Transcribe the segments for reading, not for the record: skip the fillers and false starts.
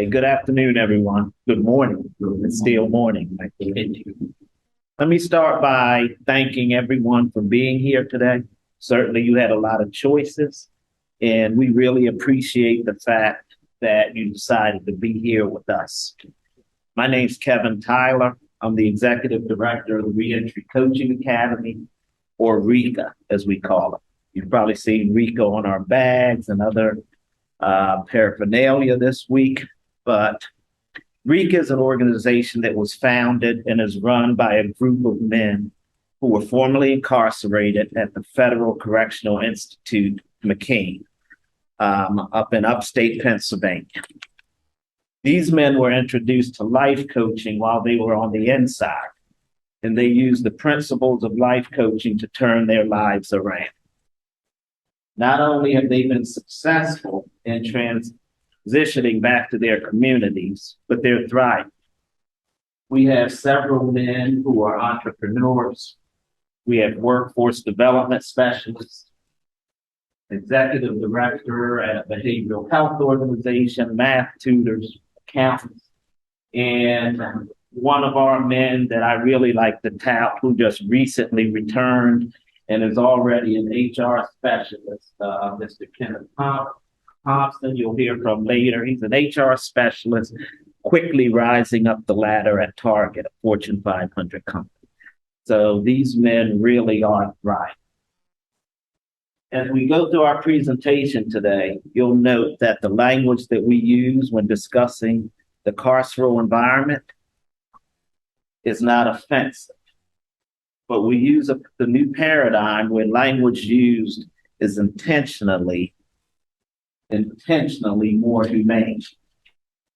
Hey, good afternoon, everyone. Good morning. It's still morning. Let me start by thanking everyone for being here today. Certainly, you had a lot of choices, and we really appreciate the fact that you decided to be here with us. My name's Kevin Tyler. I'm the Executive Director of the Reentry Coaching Academy, or ReCA, as we call it. You've probably seen ReCA on our bags and other paraphernalia this week, but ReCA is an organization that was founded and is run by a group of men who were formerly incarcerated at the Federal Correctional Institute, McKean, up in upstate Pennsylvania. These men were introduced to life coaching while they were on the inside, and they used the principles of life coaching to turn their lives around. Not only have they been successful in transitioning back to their communities, but they're thriving. We have several men who are entrepreneurs. We have workforce development specialists, executive director at a behavioral health organization, math tutors, accountants, and one of our men that I really like to tout, who just recently returned and is already an HR specialist, Mr. Kenneth Thompson, you'll hear from later. He's an HR specialist, quickly rising up the ladder at Target, a Fortune 500 company. So these men really are thriving. As we go through our presentation today, you'll note that the language that we use when discussing the carceral environment is not offensive. But we use the new paradigm where language used is intentionally more humane.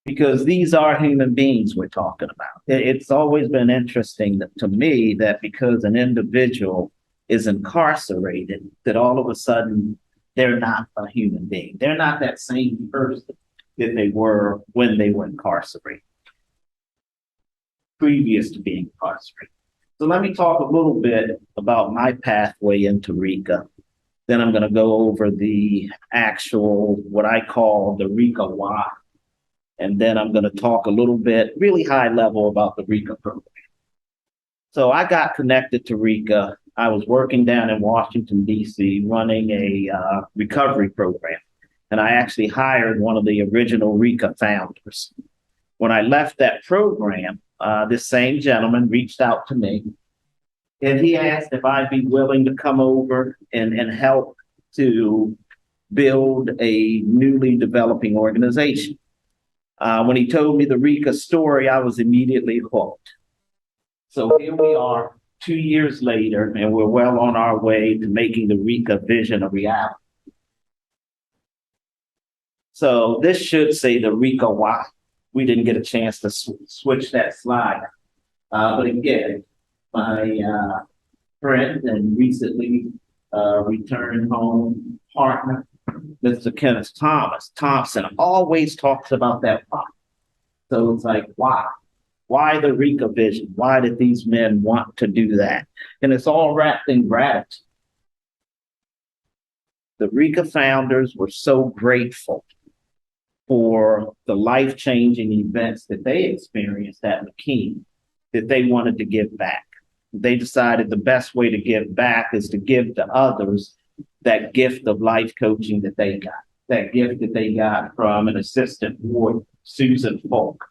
Because these are human beings we're talking about. It's always been interesting to me that because an individual is incarcerated, that all of a sudden they're not a human being. They're not that same person that they were when they were incarcerated, previous to being incarcerated. So let me talk a little bit about my pathway into ReCA. Then I'm going to go over the actual, what I call the ReCA why. And then I'm going to talk a little bit, really high level, about the ReCA program. So I got connected to ReCA. I was working down in Washington, D.C., running a recovery program. And I actually hired one of the original ReCA founders. When I left that program, this same gentleman reached out to me, and he asked if I'd be willing to come over and help to build a newly developing organization. When he told me the ReCA story, I was immediately hooked. So here we are 2 years later, and we're well on our way to making the ReCA vision a reality. So this should say the ReCA why. We didn't get a chance to switch that slide. But again, my friend and recently returned home partner, Mr. Kenneth Thompson, always talks about that why. So it's like, why? Why the ReCA vision? Why did these men want to do that? And it's all wrapped in gratitude. The ReCA founders were so grateful for the life-changing events that they experienced at McKean that they wanted to give back. They decided the best way to give back is to give to others that gift of life coaching that they got, that gift that they got from an assistant ward, Susan Falk,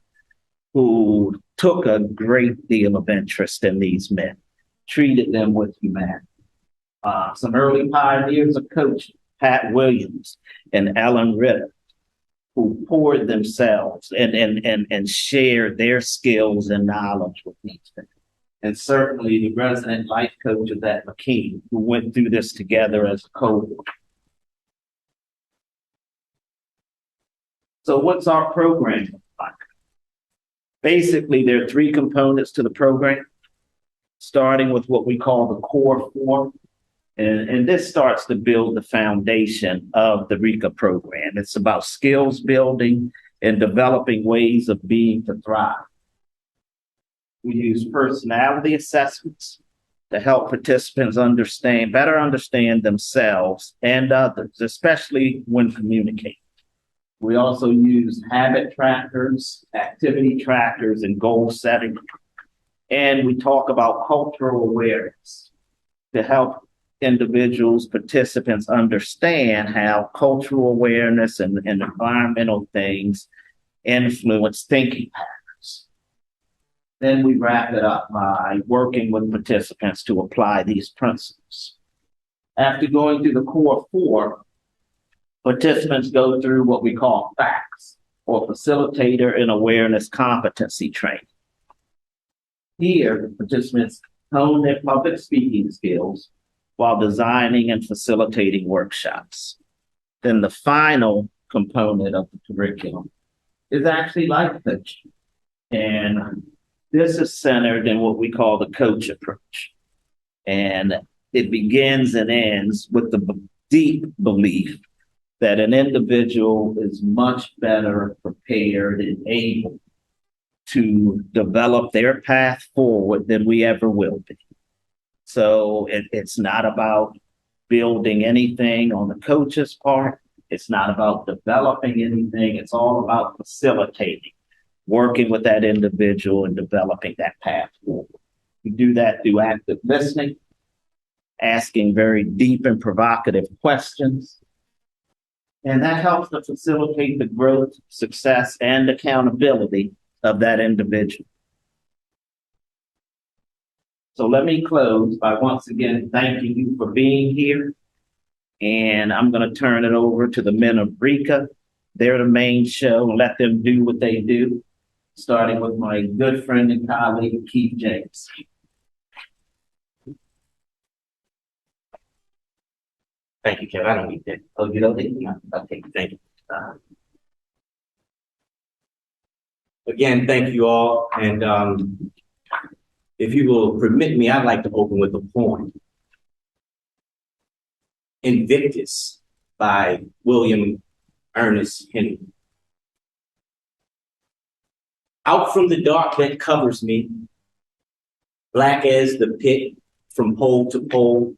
who took a great deal of interest in these men, treated them with humanity. Some early pioneers of coaching, Pat Williams and Ellen Ritter, who poured themselves and shared their skills and knowledge with each other. And certainly the resident life coaches at McKean, who went through this together as a cohort. So what's our program like? Basically, there are three components to the program, starting with what we call the core four. And this starts to build the foundation of the ReCA program. It's about skills building and developing ways of being to thrive. We use personality assessments to help participants better understand themselves and others, especially when communicating. We also use habit trackers, activity trackers, and goal setting. And we talk about cultural awareness to help individuals, participants understand how cultural awareness and environmental things influence thinking patterns. Then we wrap it up by working with participants to apply these principles. After going through the core four, participants go through what we call FACTS, or Facilitator and Awareness Competency Training. Here, participants hone their public speaking skills while designing and facilitating workshops. Then the final component of the curriculum is actually life coaching. And this is centered in what we call the coach approach. And it begins and ends with the deep belief that an individual is much better prepared and able to develop their path forward than we ever will be. So it's not about building anything on the coach's part. It's not about developing anything. It's all about facilitating, working with that individual and developing that path forward. We do that through active listening, asking very deep and provocative questions. And that helps to facilitate the growth, success, and accountability of that individual. So let me close by once again thanking you for being here. And I'm going to turn it over to the men of ReCA. They're the main show, and let them do what they do, starting with my good friend and colleague, Keith James. Thank you, Kevin. I don't need that. Oh, you don't need that? Okay, thank you. Again, thank you all. And if you will permit me, I'd like to open with a poem. Invictus by William Ernest Henry. Out from the dark that covers me, black as the pit from pole to pole,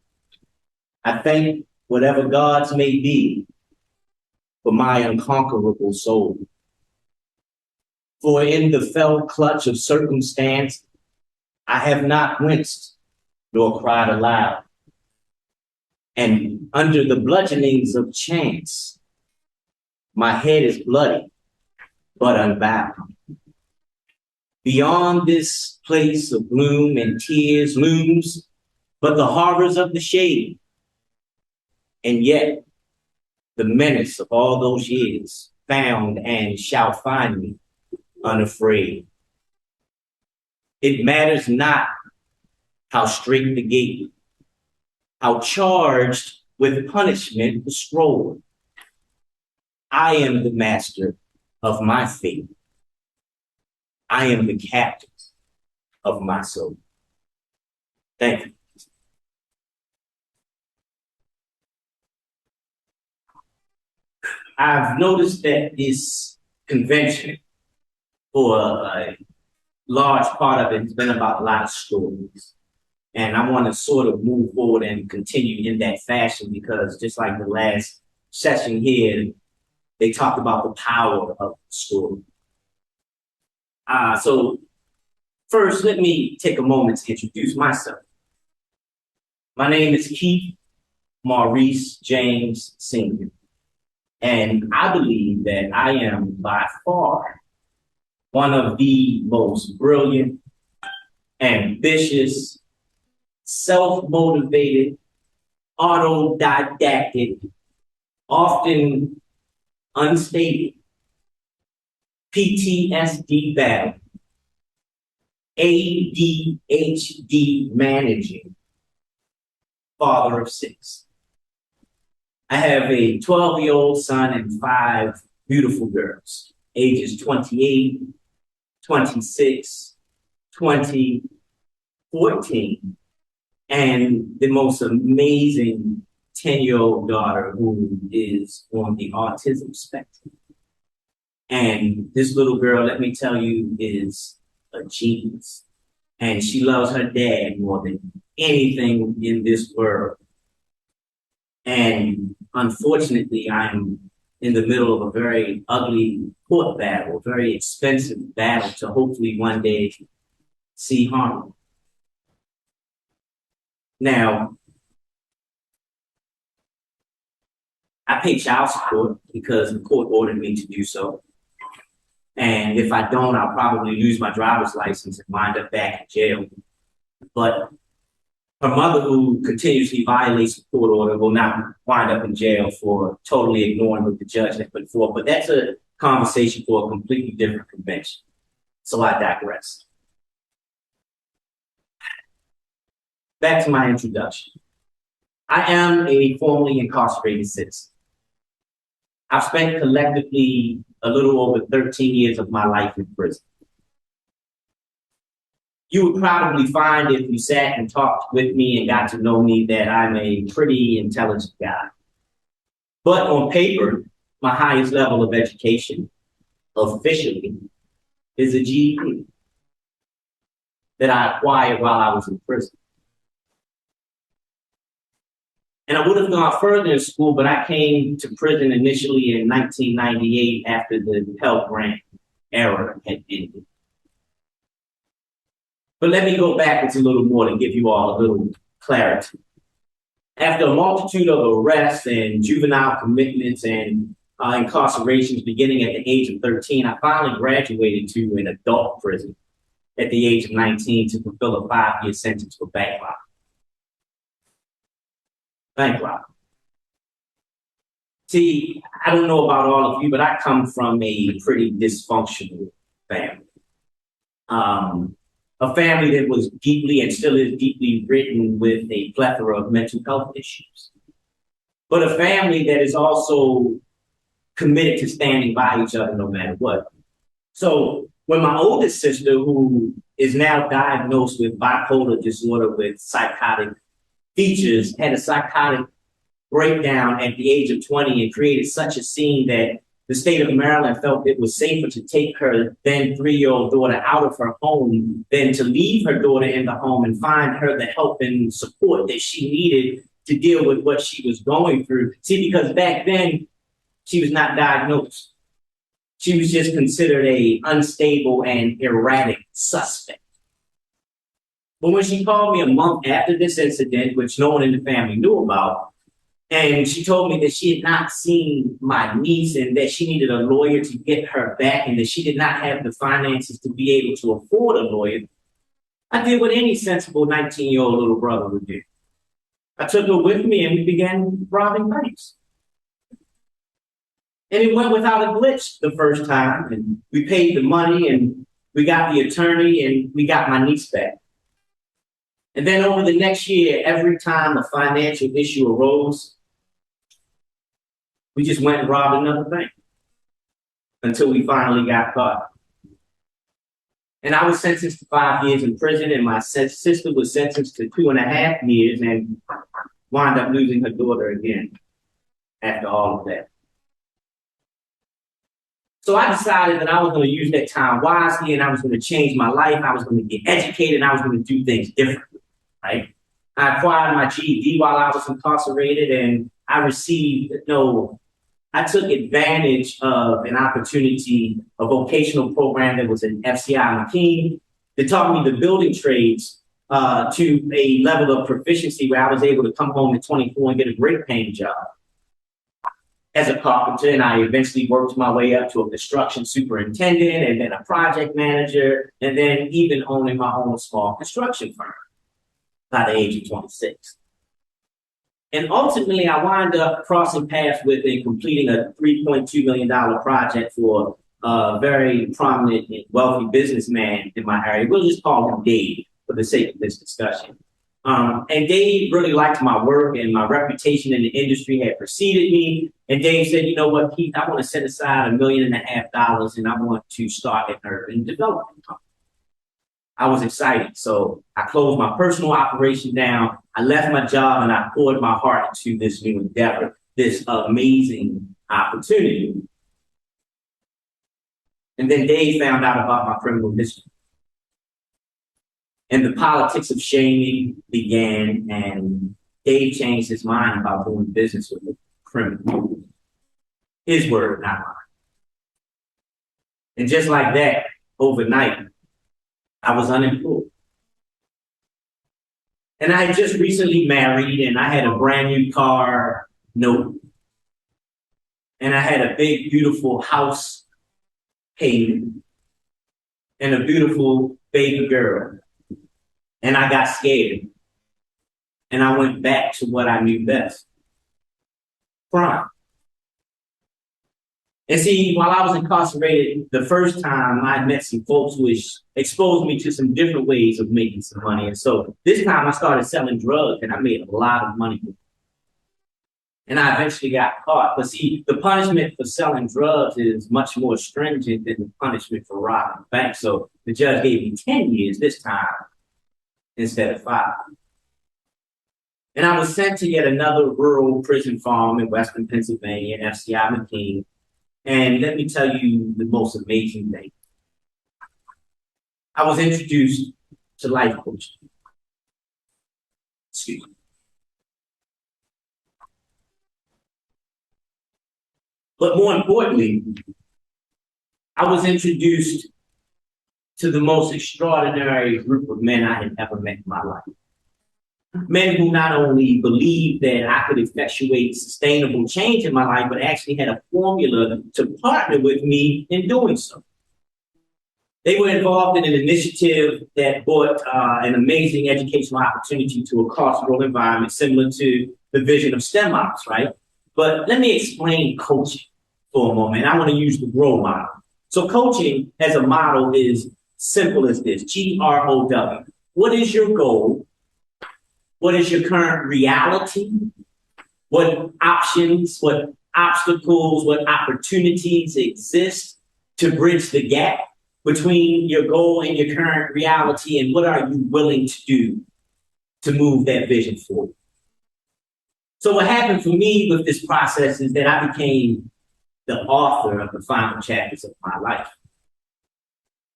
I thank whatever gods may be for my unconquerable soul. For in the fell clutch of circumstance, I have not winced nor cried aloud. And under the bludgeonings of chance, my head is bloody, but unbowed. Beyond this place of gloom and tears looms but the horrors of the shade. And yet, the menace of all those years found and shall find me unafraid. It matters not how straight the gate, how charged with punishment the scroll. I am the master of my fate. I am the captain of my soul. Thank you. I've noticed that this convention, for a large part of it, has been about a lot of stories. And I want to sort of move forward and continue in that fashion because just like the last session here, they talked about the power of the story. So first, let me take a moment to introduce myself. My name is Keith Maurice James Sr. And I believe that I am by far one of the most brilliant, ambitious, self-motivated, autodidactic, often unstated, PTSD battle, ADHD managing father of 6. I have a 12-year-old son and 5 beautiful girls, ages 28, 26, 20, 14, and the most amazing 10-year-old daughter who is on the autism spectrum. And this little girl, let me tell you, is a genius. And she loves her dad more than anything in this world. And unfortunately, I'm in the middle of a very ugly court battle, a very expensive battle to hopefully one day see harmony. Now, I pay child support because the court ordered me to do so. And if I don't, I'll probably lose my driver's license and wind up back in jail. But her mother, who continuously violates the court order, will not wind up in jail for totally ignoring what the judge has put forth. But that's a conversation for a completely different convention. So I digress. Back to my introduction. I am a formerly incarcerated citizen. I've spent collectively a little over 13 years of my life in prison. You would probably find, if you sat and talked with me and got to know me, that I'm a pretty intelligent guy. But on paper, my highest level of education officially is a GED that I acquired while I was in prison. And I would have gone further in school, but I came to prison initially in 1998 after the Pell Grant era had ended. But let me go backwards a little more to give you all a little clarity. After a multitude of arrests and juvenile commitments and incarcerations beginning at the age of 13, I finally graduated to an adult prison at the age of 19 to fulfill a 5-year sentence for bank robbery. Bank robbery. See, I don't know about all of you, but I come from a pretty dysfunctional family. A family that was deeply and still is deeply ridden with a plethora of mental health issues. But a family that is also committed to standing by each other no matter what. So when my oldest sister, who is now diagnosed with bipolar disorder with psychotic features, had a psychotic breakdown at the age of 20 and created such a scene that the state of Maryland felt it was safer to take her then 3-year-old daughter out of her home than to leave her daughter in the home and find her the help and support that she needed to deal with what she was going through. See, because back then, she was not diagnosed. She was just considered a unstable and erratic suspect. But when she called me a month after this incident, which no one in the family knew about, and she told me that she had not seen my niece and that she needed a lawyer to get her back and that she did not have the finances to be able to afford a lawyer, I did what any sensible 19-year-old little brother would do. I took her with me and we began robbing banks. And it went without a glitch the first time. And we paid the money and we got the attorney and we got my niece back. And then over the next year, every time a financial issue arose, we just went and robbed another bank until we finally got caught. And I was sentenced to 5 years in prison, and my sister was sentenced to 2.5 years and wound up losing her daughter again after all of that. So I decided that I was going to use that time wisely and I was going to change my life. I was going to get educated and I was going to do things differently, right? I acquired my GED while I was incarcerated and I took advantage of an opportunity, a vocational program that was an FCI McKean that taught me the building trades to a level of proficiency where I was able to come home at 24 and get a great paying job as a carpenter, and I eventually worked my way up to a construction superintendent and then a project manager, and then even owning my own small construction firm by the age of 26. And ultimately, I wound up crossing paths with and completing a $3.2 million project for a very prominent and wealthy businessman in my area. We'll just call him Dave for the sake of this discussion. And Dave really liked my work and my reputation in the industry had preceded me. And Dave said, you know what, Keith, I want to set aside $1.5 million and I want to start an urban development company. I was excited. So I closed my personal operation down. I left my job and I poured my heart into this new endeavor, this amazing opportunity. And then Dave found out about my criminal history. And the politics of shaming began, and Dave changed his mind about doing business with a criminal. His word, not mine. And just like that, overnight, I was unemployed. And I had just recently married, and I had a brand new car note. And I had a big, beautiful house payment and a beautiful baby girl. And I got scared. And I went back to what I knew best, crime. And see, while I was incarcerated the first time, I met some folks which exposed me to some different ways of making some money. And so this time I started selling drugs and I made a lot of money. And I eventually got caught. But see, the punishment for selling drugs is much more stringent than the punishment for robbing a bank. So the judge gave me 10 years this time instead of 5. And I was sent to yet another rural prison farm in Western Pennsylvania, FCI McKean. And let me tell you the most amazing thing. I was introduced to life coaching. Excuse me. But more importantly, I was introduced to the most extraordinary group of men I had ever met in my life. Men who not only believed that I could effectuate sustainable change in my life, but actually had a formula to partner with me in doing so. They were involved in an initiative that brought an amazing educational opportunity to a carceral environment similar to the vision of STEM ops, right? But let me explain coaching for a moment. I want to use the role model. So coaching as a model is simple as this, GROW. What is your goal? What is your current reality? What options, what obstacles, what opportunities exist to bridge the gap between your goal and your current reality? And what are you willing to do to move that vision forward? So what happened for me with this process is that I became the author of the final chapters of my life.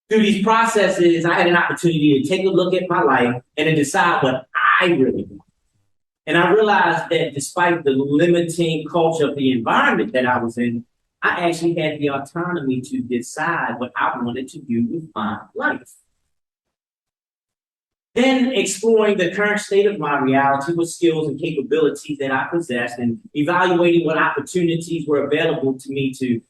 Through these processes, I had an opportunity to take a look at my life and to decide what I really want. And I realized that despite the limiting culture of the environment that I was in, I actually had the autonomy to decide what I wanted to do with my life. Then exploring the current state of my reality with skills and capabilities that I possessed and evaluating what opportunities were available to me to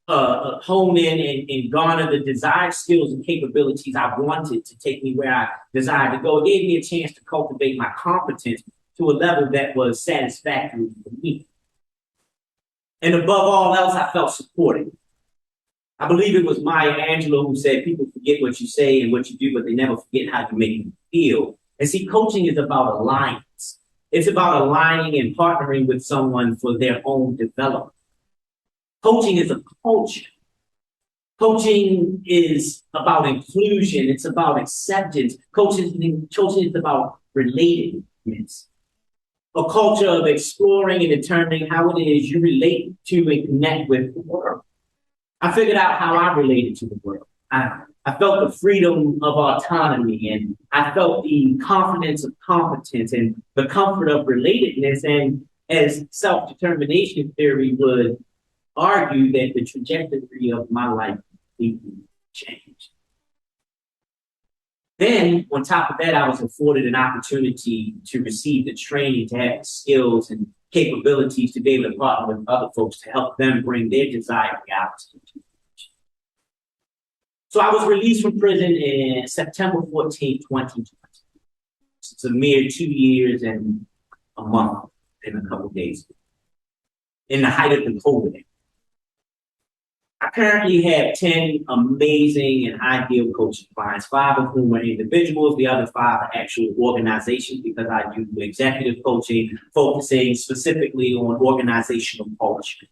hone in and garner the desired skills and capabilities I wanted to take me where I desired to go. It gave me a chance to cultivate my competence to a level that was satisfactory for me. And above all else, I felt supported. I believe it was Maya Angelou who said, people forget what you say and what you do, but they never forget how you make them feel. And see, coaching is about alliance. It's about aligning and partnering with someone for their own development. Coaching is a culture. Coaching is about inclusion. It's about acceptance. Coaching is about relatedness. A culture of exploring and determining how it is you relate to and connect with the world. I figured out how I related to the world. I felt the freedom of autonomy, and I felt the confidence of competence and the comfort of relatedness. And as self-determination theory would argue, that the trajectory of my life completely changed. Then, on top of that, I was afforded an opportunity to receive the training, to have the skills and capabilities to be able to partner with other folks to help them bring their desired reality. So I was released from prison in September 14, 2020. It's a mere 2 years and a month and a couple of days in the height of the COVID. I currently have 10 amazing and ideal coaching clients, 5 of whom are individuals. The other 5 are actual organizations because I do executive coaching, focusing specifically on organizational culture.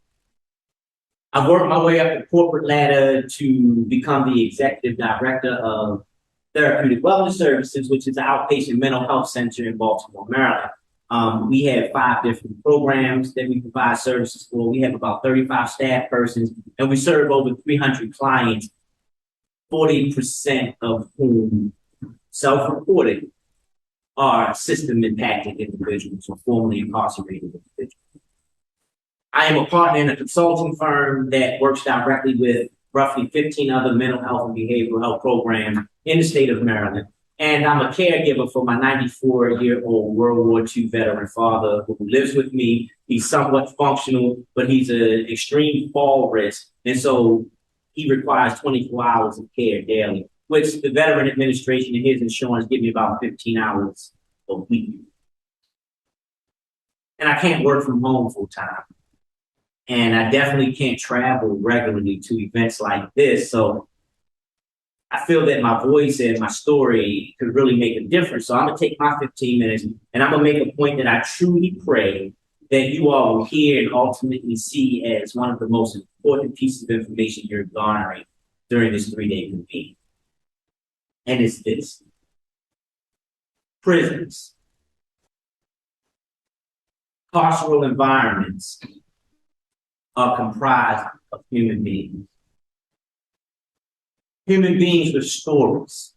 I've worked my way up the corporate ladder to become the executive director of Therapeutic Wellness Services, which is an outpatient mental health center in Baltimore, Maryland. We have 5 different programs that we provide services for. We have about 35 staff persons, and we serve over 300 clients, 40% of whom, self-reported, are system-impacted individuals or formerly incarcerated individuals. I am a partner in a consulting firm that works directly with roughly 15 other mental health and behavioral health programs in the state of Maryland. And I'm a caregiver for my 94-year-old World War II veteran father who lives with me. He's somewhat functional, but he's an extreme fall risk. And so he requires 24 hours of care daily, which the Veteran Administration and his insurance give me about 15 hours a week. And I can't work from home full time. And I definitely can't travel regularly to events like this. So I feel that my voice and my story could really make a difference. So I'm gonna take my 15 minutes and I'm gonna make a point that I truly pray that you all will hear and ultimately see as one of the most important pieces of information you're garnering during this 3-day convene. And it's this: prisons, carceral environments are comprised of human beings. Human beings with stories,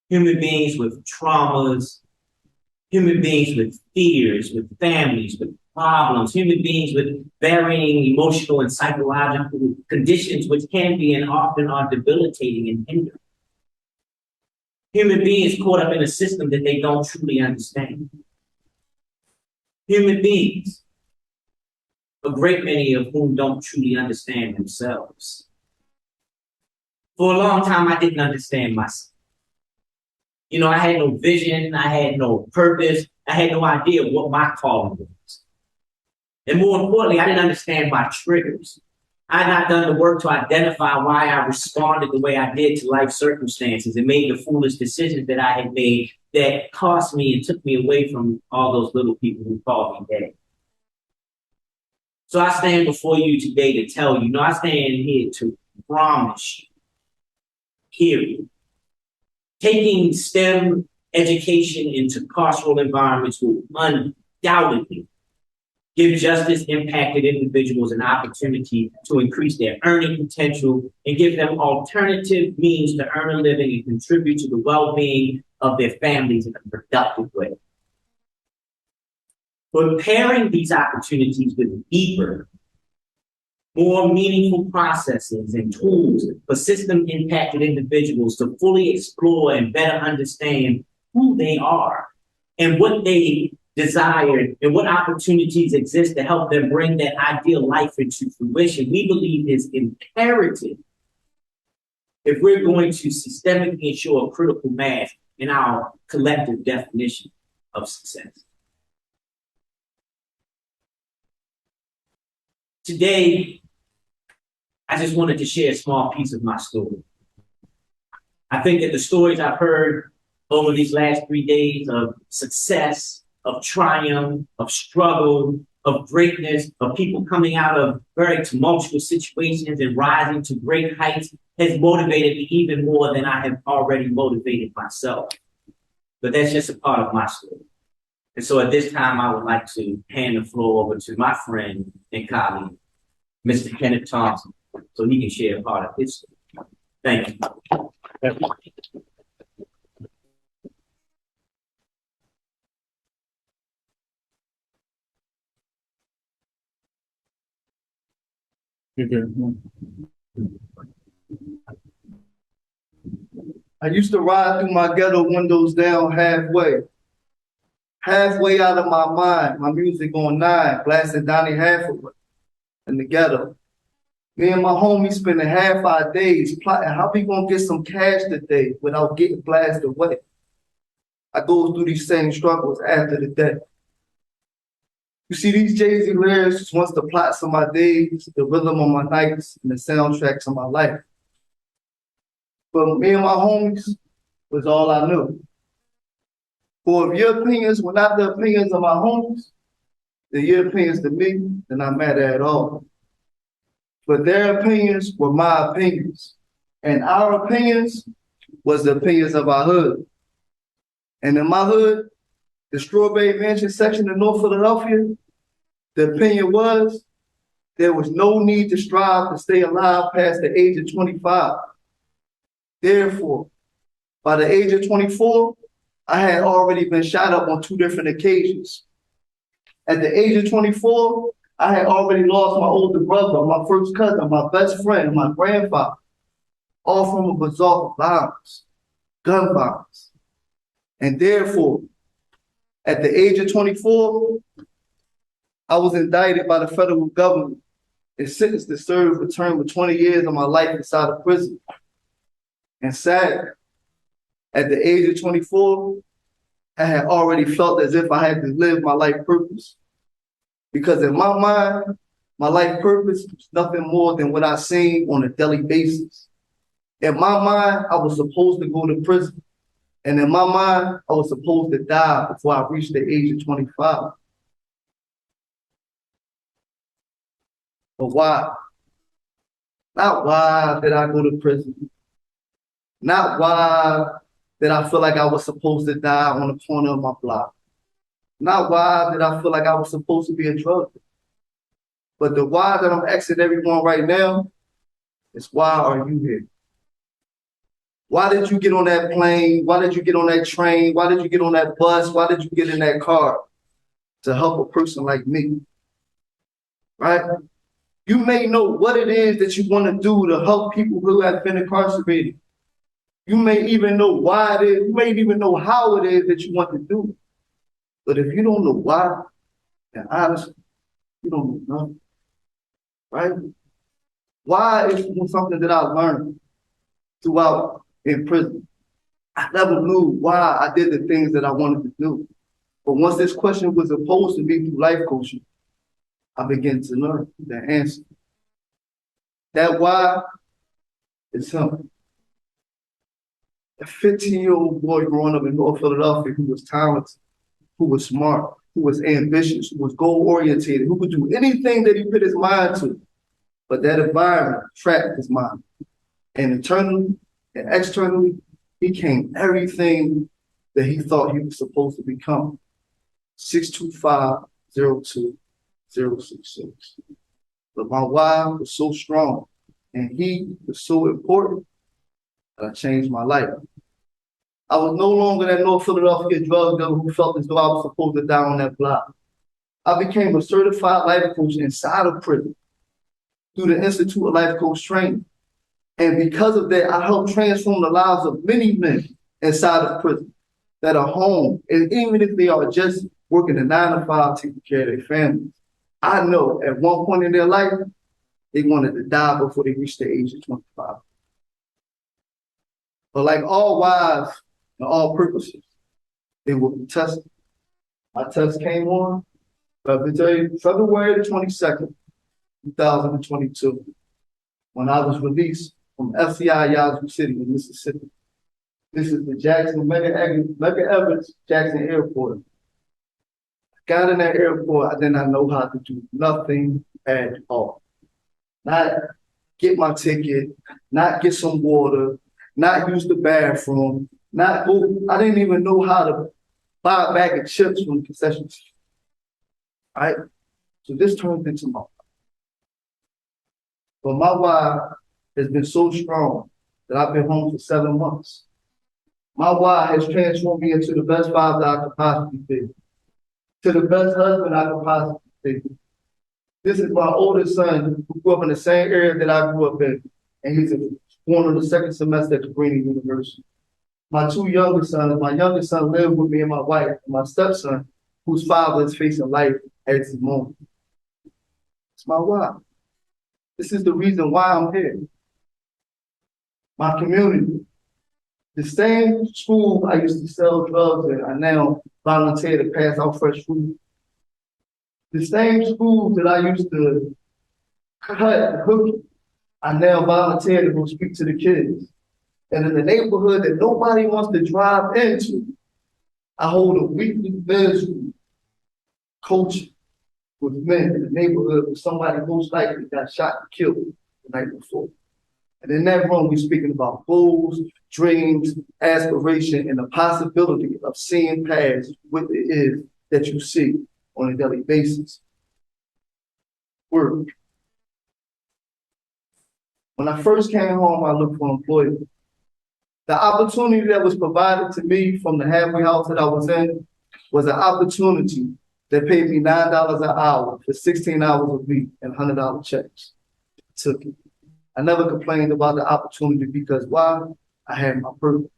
human beings with traumas, human beings with fears, with families, with problems, human beings with varying emotional and psychological conditions, which can be and often are debilitating and hindering. Human beings caught up in a system that they don't truly understand. Human beings, a great many of whom don't truly understand themselves. For a long time, I didn't understand myself. You know, I had no vision, I had no purpose, I had no idea what my calling was. And more importantly, I didn't understand my triggers. I had not done the work to identify why I responded the way I did to life circumstances and made the foolish decisions that I had made that cost me and took me away from all those little people who called me dad. So I stand before you today to tell you, I stand here to promise you, period. Taking STEM education into carceral environments will undoubtedly give justice-impacted individuals an opportunity to increase their earning potential and give them alternative means to earn a living and contribute to the well-being of their families in a productive way. But pairing these opportunities with deeper, more meaningful processes and tools for system-impacted individuals to fully explore and better understand who they are and what they desire and what opportunities exist to help them bring that ideal life into fruition, we believe is imperative if we're going to systemically ensure critical mass in our collective definition of success. Today, I just wanted to share a small piece of my story. I think that the stories I've heard over these last 3 days of success, of triumph, of struggle, of greatness, of people coming out of very tumultuous situations and rising to great heights has motivated me even more than I have already motivated myself. But that's just a part of my story. And so at this time, I would like to hand the floor over to my friend and colleague, Mr. Kenneth Thompson, so he can share a part of his story. Thank you. I used to ride through my ghetto windows down halfway out of my mind, my music on 9, blasting Donnie Hathaway in the ghetto. Me and my homies spending half our days plotting how we gonna get some cash today without getting blasted away. I go through these same struggles after the day. You see, these Jay-Z lyrics just wants the plots of my days, the rhythm of my nights, and the soundtracks of my life. But me and my homies was all I knew. For if your opinions were not the opinions of my homies, then your opinions to me, then not matter at all. But their opinions were my opinions. And our opinions was the opinions of our hood. And in my hood, the Strawberry Mansion section of North Philadelphia, the opinion was there was no need to strive to stay alive past the age of 25. Therefore, by the age of 24, I had already been shot up on 2 different occasions. At the age of 24, I had already lost my older brother, my first cousin, my best friend, my grandfather, all from a result of violence, gun violence. And therefore, at the age of 24, I was indicted by the federal government and sentenced to serve a term of 20 years of my life inside of prison. And sadly, at the age of 24, I had already felt as if I had to live my life purpose. Because in my mind, my life purpose was nothing more than what I seen on a daily basis. In my mind, I was supposed to go to prison. And in my mind, I was supposed to die before I reached the age of 25. But why? Not why did I go to prison. Not why did I feel like I was supposed to die on the corner of my block. Not why did I feel like I was supposed to be a drug dealer. But the why that I'm asking everyone right now is, why are you here? Why did you get on that plane? Why did you get on that train? Why did you get on that bus? Why did you get in that car? To help a person like me, right? You may know what it is that you want to do to help people who have been incarcerated. You may even know why it is. You may even know how it is that you want to do it. But if you don't know why, then honestly, you don't know nothing, right? Why is something that I learned throughout in prison. I never knew why I did the things that I wanted to do. But once this question was posed to me through life coaching, I began to learn the answer. That why is simple. A 15-year-old boy growing up in North Philadelphia who was talented, who was smart, who was ambitious, who was goal-oriented, who could do anything that he put his mind to. But that environment trapped his mind. And internally and externally, he became everything that he thought he was supposed to become. 625-02-066. But my why was so strong and he was so important that I changed my life. I was no longer that North Philadelphia drug dealer who felt as though I was supposed to die on that block. I became a certified life coach inside of prison through the Institute of Life Coach Training. And because of that, I helped transform the lives of many men inside of prison that are home. And even if they are just working a 9-to-5, taking care of their families, I know at one point in their life, they wanted to die before they reached the age of 25. But like all whys and all purposes, they will be tested. My test came on February the 22nd, 2022, when I was released from FCI Yazoo City in Mississippi. This is the Jackson, Mega Evans Jackson Airport. I got in that airport, I did not know how to do nothing at all. Not get my ticket, not get some water, not use the bathroom, not go. I didn't even know how to buy a bag of chips from the concession stand. All right? So this turned into my why. But my why has been so strong that I've been home for 7 months. My why has transformed me into the best father I could possibly be, to the best husband I could possibly be. This is my oldest son who grew up in the same area that I grew up in, and he's born on the second semester at Cabrini University. My two younger sons, my youngest son lived with me and my wife, and my stepson, whose father is facing life at this moment. It's my why. This is the reason why I'm here. My community. The same school I used to sell drugs in, I now volunteer to pass out fresh food. The same schools that I used to cut and cook, I now volunteer to go speak to the kids. And in the neighborhood that nobody wants to drive into, I hold a weekly men's coaching with men in the neighborhood where somebody most likely got shot and killed the night before. And in that room, we're speaking about goals, dreams, aspiration, and the possibility of seeing past what it is that you see on a daily basis. Work. When I first came home, I looked for employment. The opportunity that was provided to me from the halfway house that I was in was an opportunity They paid me $9 an hour for 16 hours a week and $100 checks. Took it. I never complained about the opportunity because why? I had my purpose.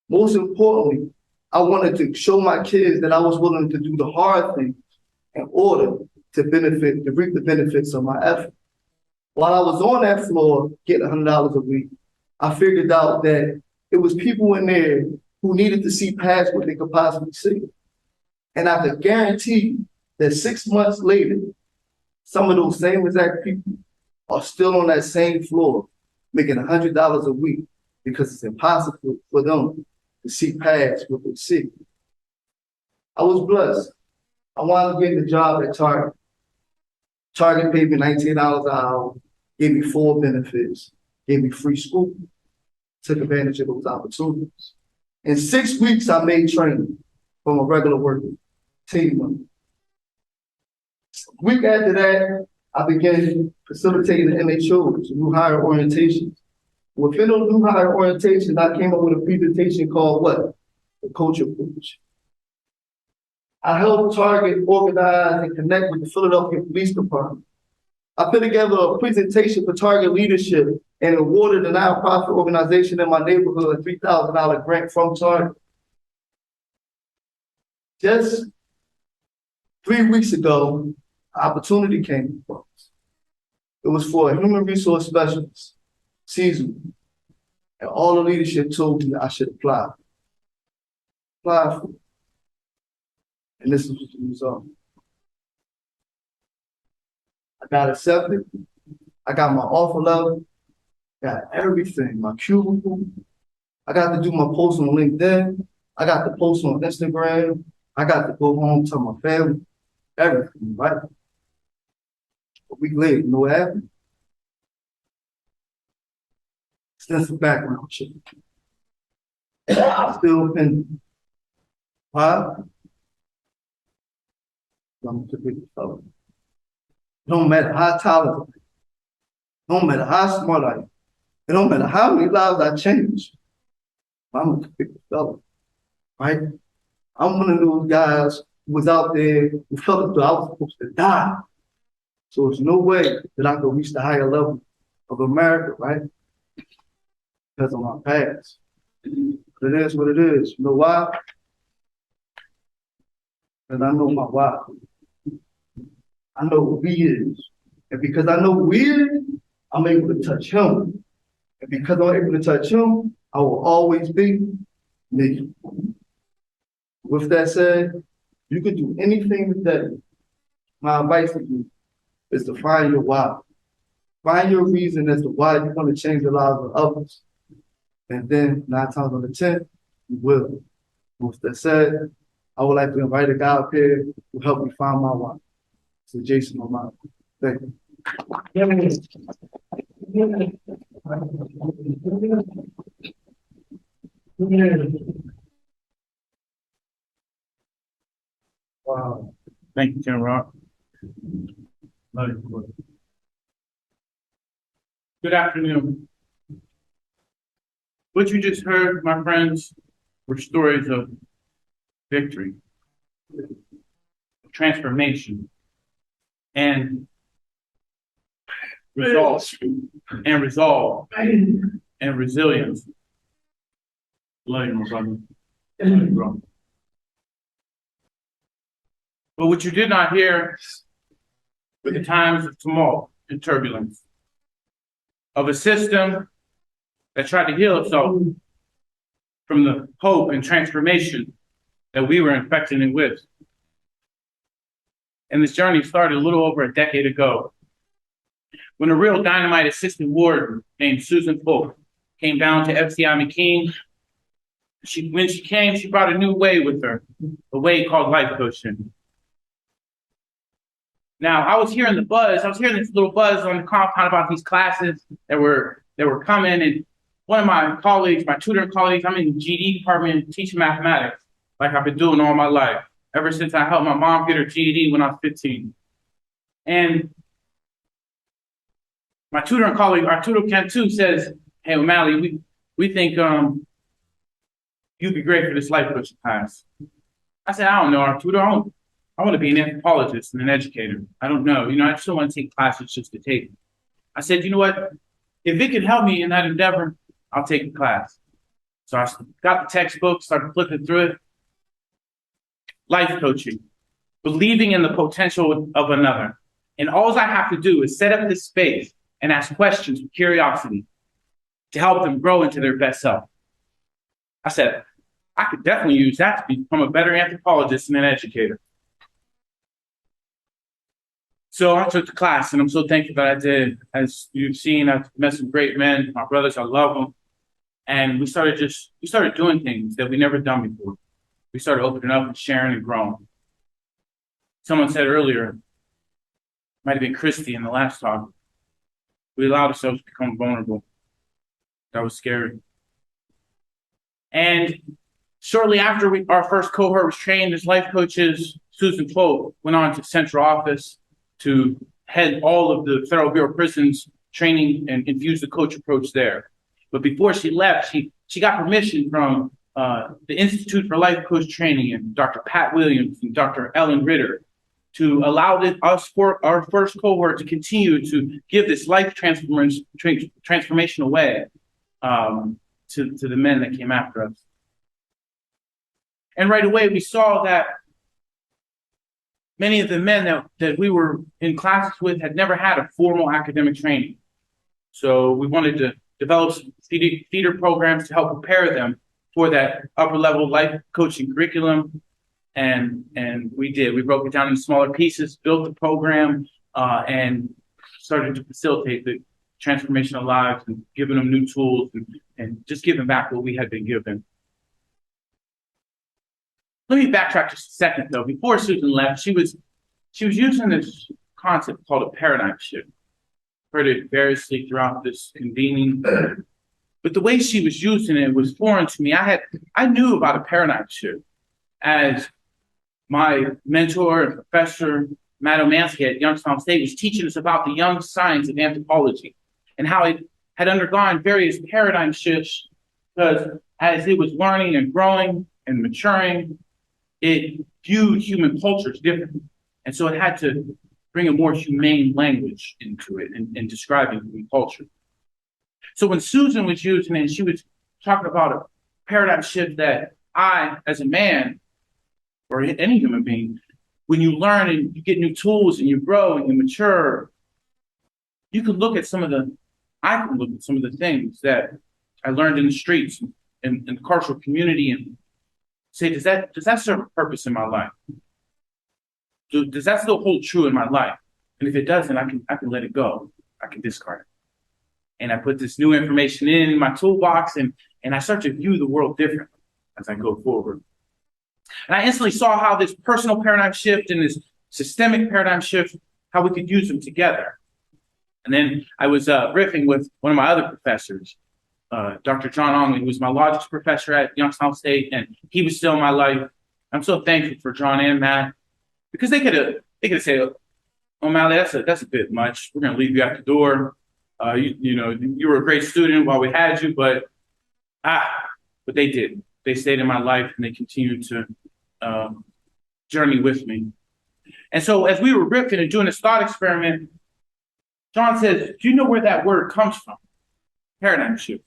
Most importantly, I wanted to show my kids that I was willing to do the hard things in order to reap the benefits of my effort. While I was on that floor getting $100 a week, I figured out that it was people in there who needed to see past what they could possibly see. And I could guarantee that 6 months later, some of those same exact people are still on that same floor making $100 a week because it's impossible for them to see past what they see. I was blessed. I wound up getting the job at Target. Target paid me $19 an hour, gave me 4 benefits, gave me free school, took advantage of those opportunities. In 6 weeks, I made training from a regular worker, team member. A week after that, I began facilitating the NHOs, new hire orientations. Within those new hire orientations, I came up with a presentation called what? The Culture Approach. I helped Target organize and connect with the Philadelphia Police Department. I put together a presentation for Target leadership and awarded a nonprofit organization in my neighborhood a $3,000 grant from Target. Just 3 weeks ago, opportunity came for us. It was for a human resource specialist, seasonal. And all the leadership told me I should apply. Apply for it. And this is the result. I got accepted. I got my offer letter. Got everything, my cubicle. I got to do my post on LinkedIn. I got to post on Instagram. I got to go home to my family. Everything, right? A week later, you know what happened? Extensive background check. Still pending. Why? I'm a big fellow. No matter how talented, no matter how smart I am, it don't matter how many lives I change, I'm a big fellow, right? I'm one of those guys who was out there who felt as though I was supposed to die. So there's no way that I could reach the higher level of America, right? Because of my past. But it is what it is. You know why? Because I know my why. I know who he is. And because I know who he is, I'm able to touch him. And because I'm able to touch him, I will always be me. With that said, you can do anything today. My advice to you is to find your why. Find your reason as to why you want to change the lives of others. And then 9 times out of 10, you will. With that said, I would like to invite a guy up here to help me find my why. So Jason O'Malley. Thank you. Wow. Thank you, Tim Rock. Good afternoon. What you just heard, my friends, were stories of victory, transformation, and resolve, and resilience. Love you, my brother. Love you, bro. But what you did not hear were the times of tumult and turbulence, of a system that tried to heal itself from the hope and transformation that we were infecting it with. And this journey started a little over a decade ago, when a real dynamite assistant warden named Susan Polk came down to FCI McKean. When she came, she brought a new way with her, a way called life coaching. Now, I was hearing this little buzz on the compound about these classes that were coming, and one of my colleagues, my tutor colleagues, I'm in the GED department teaching mathematics, like I've been doing all my life, ever since I helped my mom get her GED when I was 15. And my tutor and colleague, our tutor Ken too, says, "Hey, O'Malley, we think you'd be great for this life coaching class." I said, "I don't know, our tutor. I I want to be an anthropologist and an educator. I don't know. I just don't want to take classes just to take them. I said, you know what? If it could help me in that endeavor, I'll take the class. So I got the textbook, started flipping through it. Life coaching, believing in the potential of another. And all I have to do is set up this space and ask questions with curiosity to help them grow into their best self. I said, I could definitely use that to become a better anthropologist and an educator. So I took the class, and I'm so thankful that I did. As you've seen, I've met some great men, my brothers, I love them. And we started doing things that we never done before. We started opening up and sharing and growing. Someone said earlier, might have been Christy in the last talk, we allowed ourselves to become vulnerable. That was scary. And shortly after our first cohort was trained as life coaches, Susan Folt went on to central office to head all of the Federal Bureau of Prisons training and infuse the coach approach there. But before she left, she got permission from the Institute for Life Coach Training and Dr. Pat Williams and Dr. Ellen Ritter to allow us for our first cohort to continue to give this life transformational way to the men that came after us. And right away, we saw that many of the men that we were in classes with had never had a formal academic training. So we wanted to develop some feeder programs to help prepare them for that upper level life coaching curriculum. And we did. We broke it down into smaller pieces, built the program, and started to facilitate the transformation of lives and giving them new tools and just giving back what we had been given. Let me backtrack just a second, though. Before Susan left, she was using this concept called a paradigm shift. Heard it variously throughout this convening, but the way she was using it was foreign to me. I knew about a paradigm shift as my mentor and professor, Matt Omansky at Youngstown State, was teaching us about the young science of anthropology and how it had undergone various paradigm shifts because as it was learning and growing and maturing, it viewed human cultures differently. And so it had to bring a more humane language into it and describing human culture. So when Susan was using it, she was talking about a paradigm shift that I, as a man, or any human being, when you learn and you get new tools and you grow and you mature, I can look at some of the things that I learned in the streets and in the carceral community and say, does that serve a purpose in my life? Does that still hold true in my life? And if it doesn't, I can let it go. I can discard it. And I put this new information in my toolbox and I start to view the world differently as I go forward. And I instantly saw how this personal paradigm shift and this systemic paradigm shift, how we could use them together. And then I was riffing with one of my other professors, Dr. John Ongley, who was my logics professor at Youngstown State, and he was still in my life. I'm so thankful for John and Matt because they could have said, "Oh, Mally, that's a bit much. We're going to leave you at the door. You were a great student while we had you, but they did. They stayed in my life and they continued to journey with me. And so as we were riffing and doing this thought experiment, John says, "Do you know where that word comes from? Paradigm shift."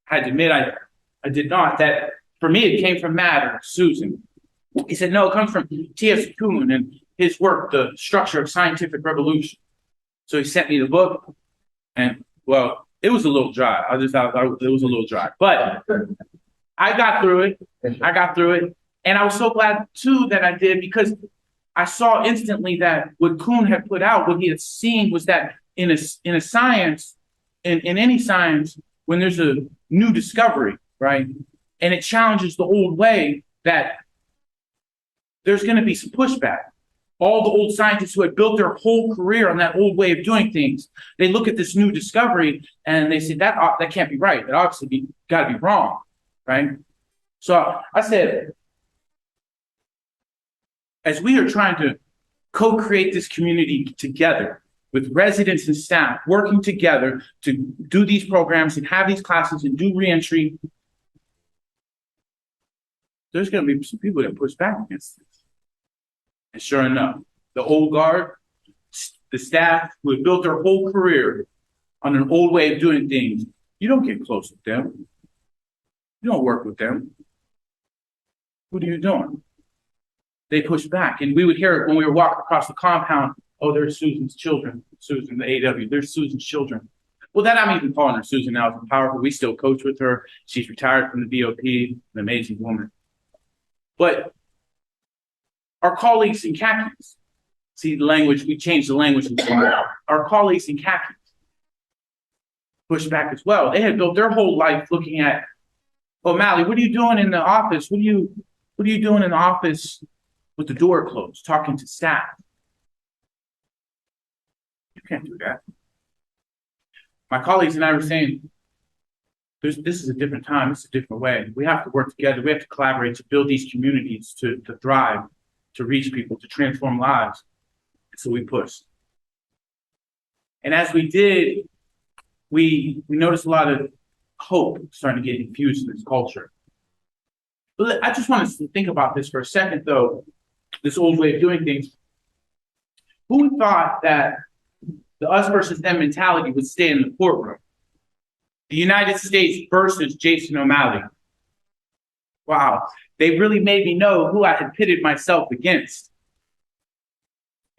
I had to admit I did not. That for me it came from Matt or Susan. He said, "No, it comes from T.S. Kuhn and his work, The Structure of Scientific Revolution." So he sent me the book, and well, it was a little dry. I just thought it was a little dry, but I got through it. And I was so glad too that I did, because I saw instantly that what Kuhn had put out, what he had seen, was that in a science, in any science, when there's a new discovery, right, and it challenges the old way, that there's going to be some pushback. All the old scientists who had built their whole career on that old way of doing things, they look at this new discovery and they say that can't be right. It obviously got to be wrong, right? So I said, as we are trying to co-create this community together with residents and staff working together to do these programs and have these classes and do reentry, there's going to be some people that push back against this. And sure enough, the old guard, the staff who had built their whole career on an old way of doing things, you don't get close with them. You don't work with them. What are you doing? They push back. And we would hear it when we were walking across the compound. Oh, there's Susan's children. Susan, the AW, there's Susan's children. Well, that I'm even calling her Susan now. It's powerful. We still coach with her. She's retired from the BOP, an amazing woman. But our colleagues in khakis, see the language, we changed the language. Our colleagues in khakis pushed back as well. They had built their whole life looking at, O'Malley, what are you doing in the office? What are you doing in the office with the door closed, talking to staff? You can't do that. My colleagues and I were saying, this is a different time, it's a different way. We have to work together, we have to collaborate to build these communities to thrive, to reach people, to transform lives. And so we pushed. And as we did, we noticed a lot of hope starting to get infused in this culture. But I just want us to think about this for a second, though, this old way of doing things. Who thought that the us versus them mentality would stay in the courtroom? The United States versus Jason O'Malley. Wow, they really made me know who I had pitted myself against.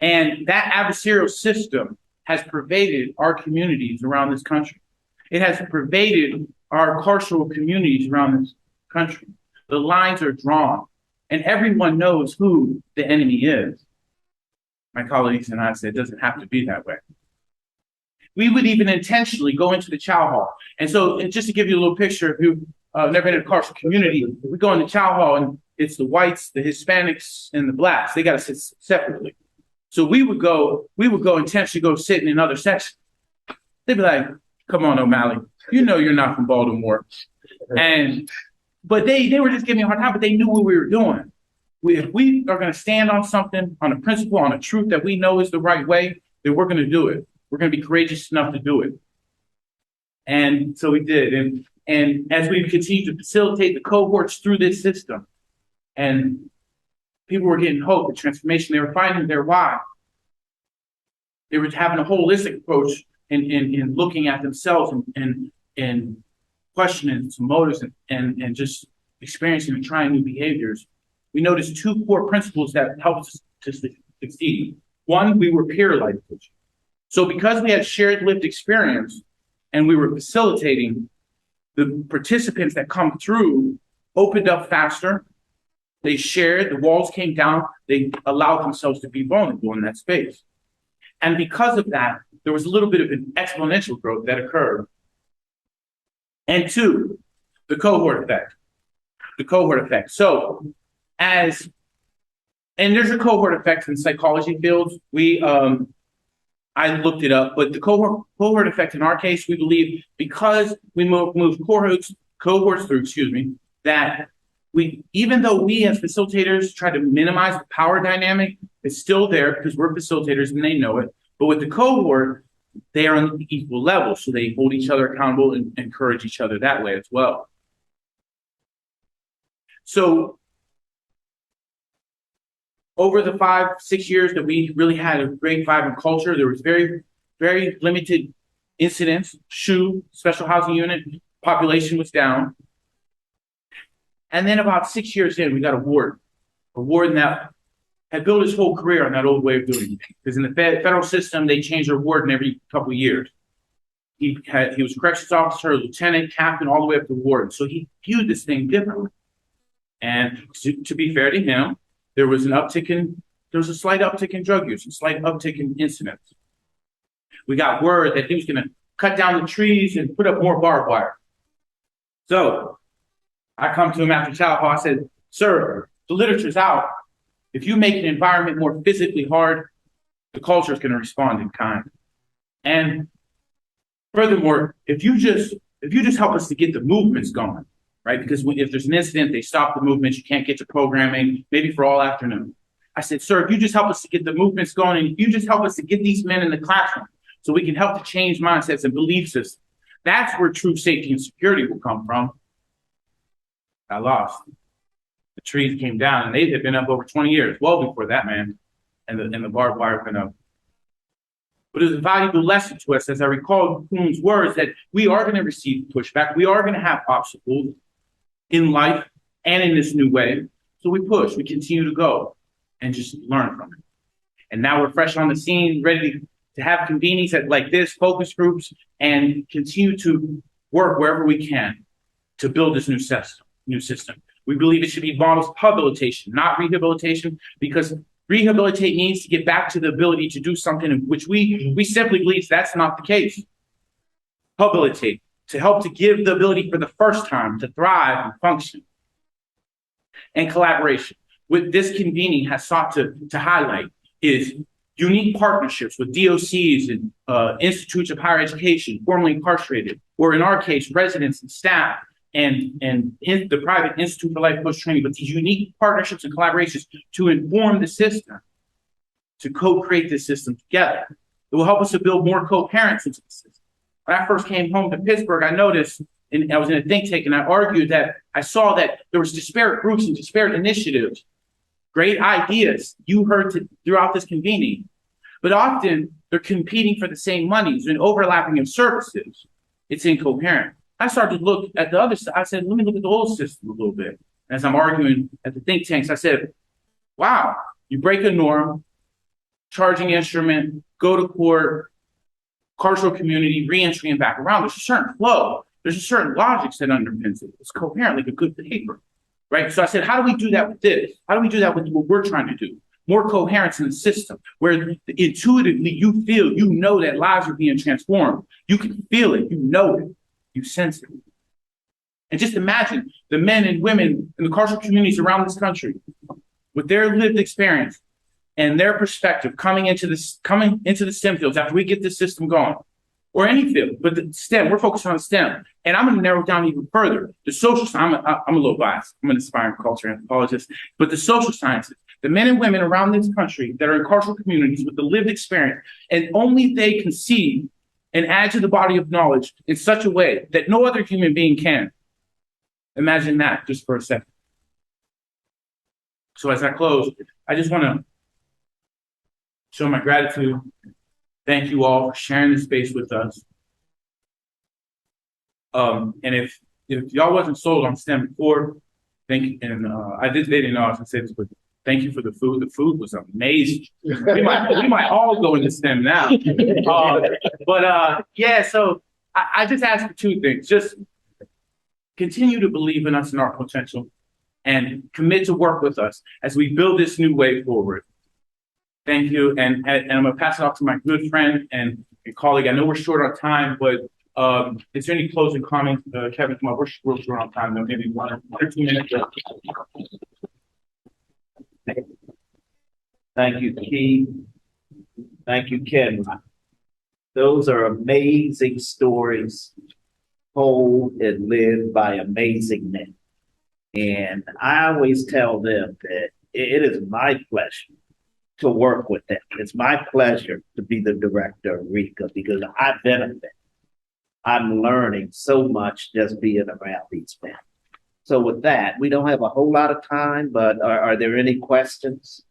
And that adversarial system has pervaded our communities around this country. It has pervaded our carceral communities around this country. The lines are drawn, and everyone knows who the enemy is. My colleagues and I said, it doesn't have to be that way. We would even intentionally go into the chow hall. And so, just to give you a little picture, if you've never been in a carceral community, we go in the chow hall, and it's the whites, the Hispanics, and the blacks. They got to sit separately. So we would go intentionally go sit in another section. They'd be like, come on, O'Malley, you know you're not from Baltimore. But they were just giving me a hard time, but they knew what we were doing. If we are going to stand on something, on a principle, on a truth that we know is the right way, then we're going to do it. We're going to be courageous enough to do it. And so we did. And as we continue to facilitate the cohorts through this system, and people were getting hope and transformation, they were finding their why. They were having a holistic approach in looking at themselves and questioning some motives and just experiencing and trying new behaviors. We noticed two core principles that helped us to succeed. One, we were peer life coaching. So because we had shared lived experience and we were facilitating, the participants that come through opened up faster. They shared, the walls came down, they allowed themselves to be vulnerable in that space. And because of that, there was a little bit of an exponential growth that occurred. And two, the cohort effect. The cohort effect. So and there's a cohort effect in psychology fields. I looked it up, but the cohort effect in our case, we believe because we moved cohorts through, that even though we as facilitators try to minimize the power dynamic, it's still there because we're facilitators and they know it. But with the cohort, they are on equal level, so they hold each other accountable and encourage each other that way as well. So over the 5-6 years that we really had a great vibrant culture, there was very, very limited incidents. SHU, Special Housing Unit, population was down. And then about 6 years in, we got a warden that had built his whole career on that old way of doing things. Because in the federal system, they change their warden every couple of years. He was a corrections officer, lieutenant, captain, all the way up to warden. So he viewed this thing differently. And to be fair to him, there was a slight uptick in drug use, a slight uptick in incidents. We got word that he was going to cut down the trees and put up more barbed wire. So I come to him after chow hall. I said, sir, the literature's out. If you make an environment more physically hard, the culture is going to respond in kind. And furthermore, if you just help us to get the movements going, right? Because if there's an incident, they stop the movements, you can't get to programming, maybe for all afternoon. I said, sir, if you just help us to get the movements going, and if you just help us to get these men in the classroom so we can help to change mindsets and belief systems, that's where true safety and security will come from. I lost. The trees came down, and they had been up over 20 years, well before that, man. and the barbed wire went up. But it was a valuable lesson to us, as I recall Kuhn's words, that we are going to receive pushback. We are going to have obstacles in life and in this new way. So we push, we continue to go and just learn from it. And now we're fresh on the scene, ready to have convenings like this, focus groups, and continue to work wherever we can to build this new system. We believe it should be models habilitation, not rehabilitation, because rehabilitate means to get back to the ability to do something in which we simply believe that's not the case. Habilitate, to help to give the ability for the first time to thrive and function. And collaboration, what this convening has sought to highlight is unique partnerships with DOCs and institutes of higher education, formerly incarcerated, or in our case, residents and staff, and in the private Institute for Life Coach Training, but these unique partnerships and collaborations to inform the system, to co-create this system together. It will help us to build more coherence into the system. When I first came home to Pittsburgh, I noticed, and I was in a think tank, and I argued that I saw that there was disparate groups and disparate initiatives, great ideas you heard throughout this convening, but often they're competing for the same monies and overlapping in services. It's incoherent. I started to look at the other side. I said, let me look at the old system a little bit. As I'm arguing at the think tanks, I said, wow, you break a norm, charging instrument, go to court, carceral community, reentry, and back around. There's a certain flow. There's a certain logic that underpins it. It's coherent, like a good paper, right? So I said, how do we do that with this? How do we do that with what we're trying to do? More coherence in the system, where intuitively you feel, you know that lives are being transformed. You can feel it, you know it. You sense it. And just imagine the men and women in the carceral communities around this country with their lived experience and their perspective coming into the STEM fields after we get this system going, or any field, but the STEM, we're focused on the STEM. And I'm going to narrow it down even further. The social science, I'm a little biased. I'm an aspiring culture anthropologist, but the social sciences, the men and women around this country that are in carceral communities with the lived experience, and only they can see and add to the body of knowledge in such a way that no other human being can. Imagine that just for a second. So as I close, I just want to show my gratitude. Thank you all for sharing this space with us. And if y'all wasn't sold on STEM before, they didn't know I was gonna say this, but thank you for the food. The food was amazing. We might all go into STEM now. Yeah, so I just ask for two things. Just continue to believe in us and our potential, and commit to work with us as we build this new way forward. Thank you. And I'm gonna pass it off to my good friend and colleague. I know we're short on time, but is there any closing comments? Kevin, come on, we're short on time, though. Maybe 1 or 2 minutes. Thank you, Keith. Thank you, Ken. Those are amazing stories told and lived by amazing men. And I always tell them that it is my pleasure to work with them. It's my pleasure to be the director of ReCA because I benefit. I'm learning so much just being around these men. So with that, we don't have a whole lot of time, but are there any questions,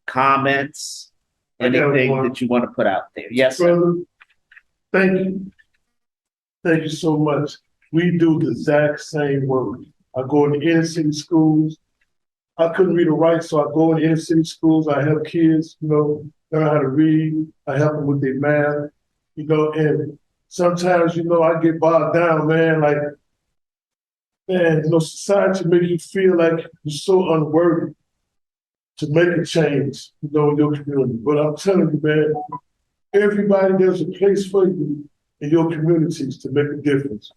comments, anything that you want to put out there? Yes, sir. Brother, thank you. Thank you so much. We do the exact same work. I go into inner city schools. I couldn't read or write, so I go into inner city schools. I help kids, learn how to read. I help them with their math, and sometimes, I get bogged down, man, society makes you feel like you're so unworthy to make a change, in your community. But I'm telling you, man, everybody, there's a place for you in your communities to make a difference,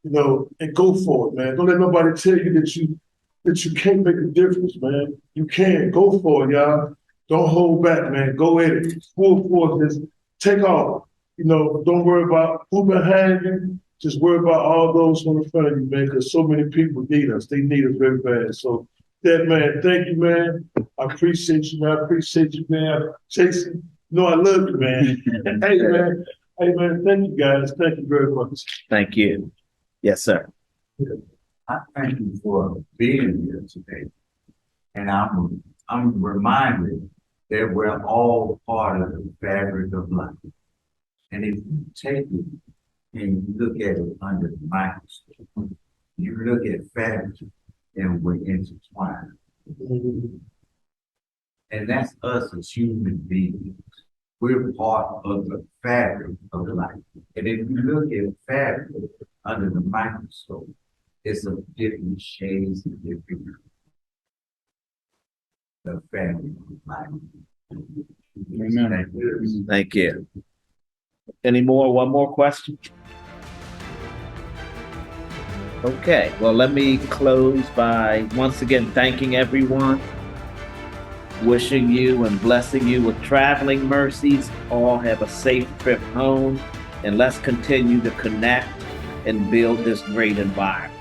and go for it, man. Don't let nobody tell you that you can't make a difference, man. You can. Go for it, y'all. Don't hold back, man. Go at it. Full force. Just take off. Don't worry about who behind you. Just worry about all those who are in front of you, man, because so many people need us. They need us very bad. So, man, thank you, man. I appreciate you, man. I appreciate you, man. Jason, I love you, man. Hey, man, thank you, guys. Thank you very much. Thank you. Yes, sir. I thank you for being here today. And I'm I'm reminded that we're all part of the fabric of life. And if you take it and you look at it under the microscope, you look at fabric and we're intertwined. And that's us as human beings. We're part of the fabric of life. And if you look at fabric under the microscope, it's of different shades and different the fabric of life. Thank you. Thank you. Any more? One more question? Okay, well, let me close by once again thanking everyone, wishing you and blessing you with traveling mercies. All have a safe trip home, and let's continue to connect and build this great environment.